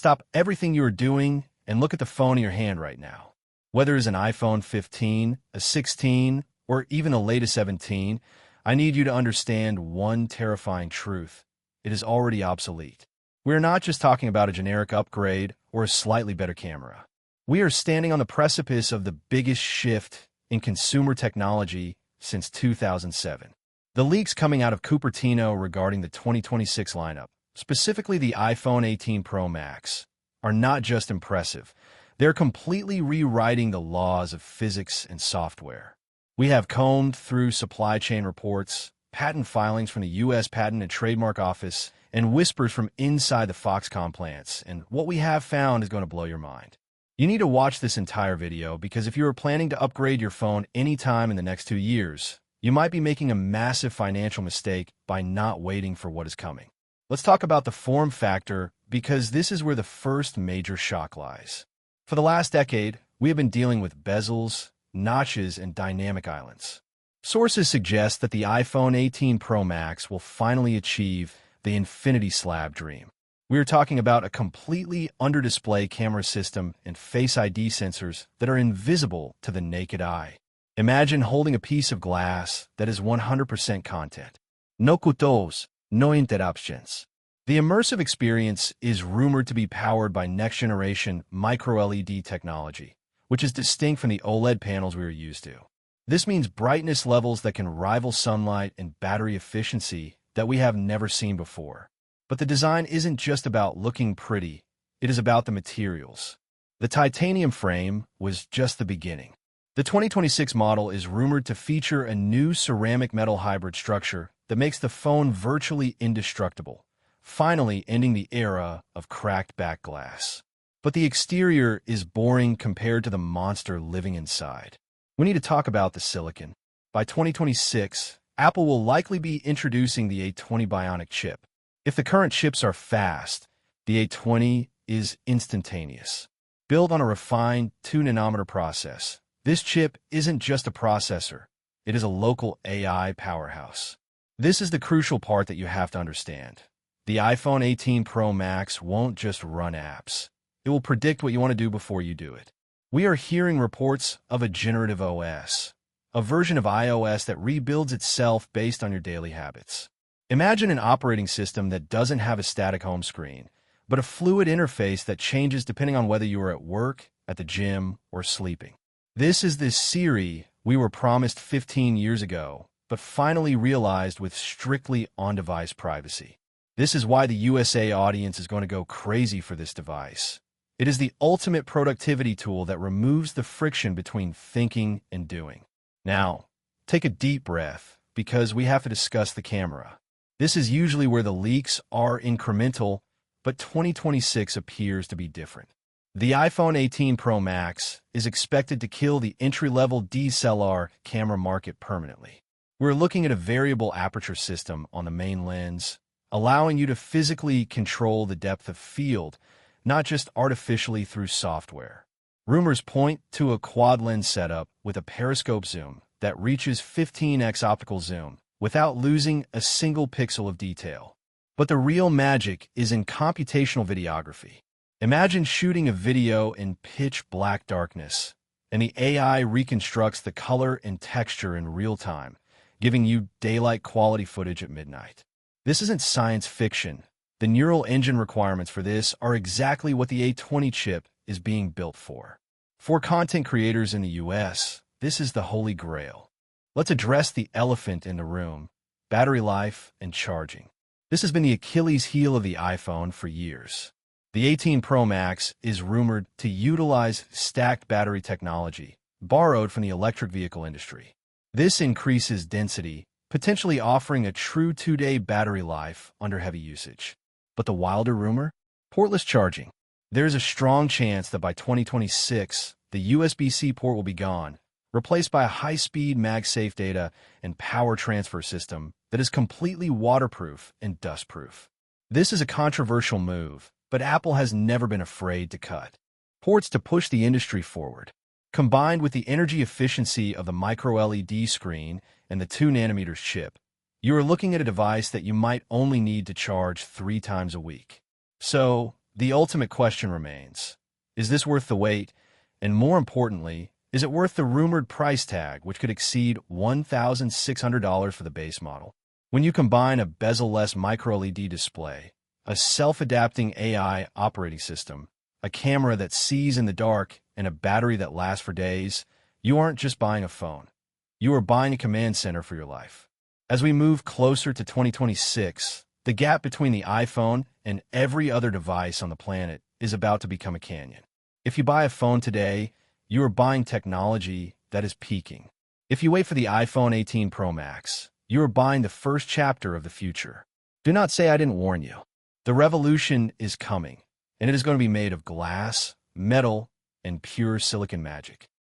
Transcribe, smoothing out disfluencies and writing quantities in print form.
Stop everything you are doing and look at the phone in your hand right now. Whether it's an iPhone 15, a 16, or even a latest 17, I need you to understand one terrifying truth. It is already obsolete. We are not just talking about a generic upgrade or a slightly better camera. We are standing on the precipice of the biggest shift in consumer technology since 2007. The leaks coming out of Cupertino regarding the 2026 lineup, specifically the iPhone 18 Pro Max, are not just impressive. They're completely rewriting the laws of physics and software. We have combed through supply chain reports, patent filings from the U.S. Patent and Trademark Office, and whispers from inside the Foxconn plants, and what we have found is going to blow your mind. You need to watch this entire video because if you are planning to upgrade your phone anytime in the next 2 years, you might be making a massive financial mistake by not waiting for what is coming. Let's talk about the form factor because this is where the first major shock lies. For the last decade, we have been dealing with bezels, notches, and dynamic islands. Sources suggest that the iPhone 18 Pro Max will finally achieve the infinity slab dream. We are talking about a completely under-display camera system and Face ID sensors that are invisible to the naked eye. Imagine holding a piece of glass that is 100% content. No cutos, no interruptions. The immersive experience is rumored to be powered by next-generation micro-LED technology, which is distinct from the OLED panels we are used to. This means brightness levels that can rival sunlight and battery efficiency that we have never seen before. But the design isn't just about looking pretty, it is about the materials. The titanium frame was just the beginning. The 2026 model is rumored to feature a new ceramic metal hybrid structure that makes the phone virtually indestructible, finally ending the era of cracked back glass. But the exterior is boring compared to the monster living inside. We need to talk about the silicon. By 2026, Apple will likely be introducing the A20 Bionic chip. If the current chips are fast, the A20 is instantaneous. Built on a refined 2-nanometer process, this chip isn't just a processor, it is a local AI powerhouse. This is the crucial part that you have to understand. The iPhone 18 Pro Max won't just run apps. It will predict what you want to do before you do it. We are hearing reports of a generative OS, a version of iOS that rebuilds itself based on your daily habits. Imagine an operating system that doesn't have a static home screen, but a fluid interface that changes depending on whether you are at work, at the gym, or sleeping. This is the Siri we were promised 15 years ago, but finally realized with strictly on-device privacy. This is why the USA audience is going to go crazy for this device. It is the ultimate productivity tool that removes the friction between thinking and doing. Now, take a deep breath, because we have to discuss the camera. This is usually where the leaks are incremental, but 2026 appears to be different. The iPhone 18 Pro Max is expected to kill the entry-level DSLR camera market permanently. We're looking at a variable aperture system on the main lens, allowing you to physically control the depth of field, not just artificially through software. Rumors point to a quad-lens setup with a periscope zoom that reaches 15x optical zoom without losing a single pixel of detail. But the real magic is in computational videography. Imagine shooting a video in pitch-black darkness, and the AI reconstructs the color and texture in real time, giving you daylight quality footage at midnight. This isn't science fiction. The neural engine requirements for this are exactly what the A20 chip is being built for. For content creators in the US, this is the holy grail. Let's address the elephant in the room: battery life and charging. This has been the Achilles heel of the iPhone for years. The 18 Pro Max is rumored to utilize stacked battery technology, borrowed from the electric vehicle industry. This increases density, potentially offering a true 2-day battery life under heavy usage. But the wilder rumor? Portless charging. There is a strong chance that by 2026, the USB-C port will be gone, replaced by a high-speed MagSafe data and power transfer system that is completely waterproof and dustproof. This is a controversial move, but Apple has never been afraid to cut ports to push the industry forward. Combined with the energy efficiency of the micro-LED screen and the 2-nanometer chip, you are looking at a device that you might only need to charge 3 times a week. So, the ultimate question remains, is this worth the wait? And more importantly, is it worth the rumored price tag, which could exceed $1,600 for the base model? When you combine a bezel-less micro-LED display, a self-adapting AI operating system, a camera that sees in the dark, and a battery that lasts for days, you aren't just buying a phone. You are buying a command center for your life. As we move closer to 2026, the gap between the iPhone and every other device on the planet is about to become a canyon. If you buy a phone today, you are buying technology that is peaking. If you wait for the iPhone 18 Pro Max, you are buying the first chapter of the future. Do not say I didn't warn you. The revolution is coming, and it is going to be made of glass, metal, and pure silicon magic.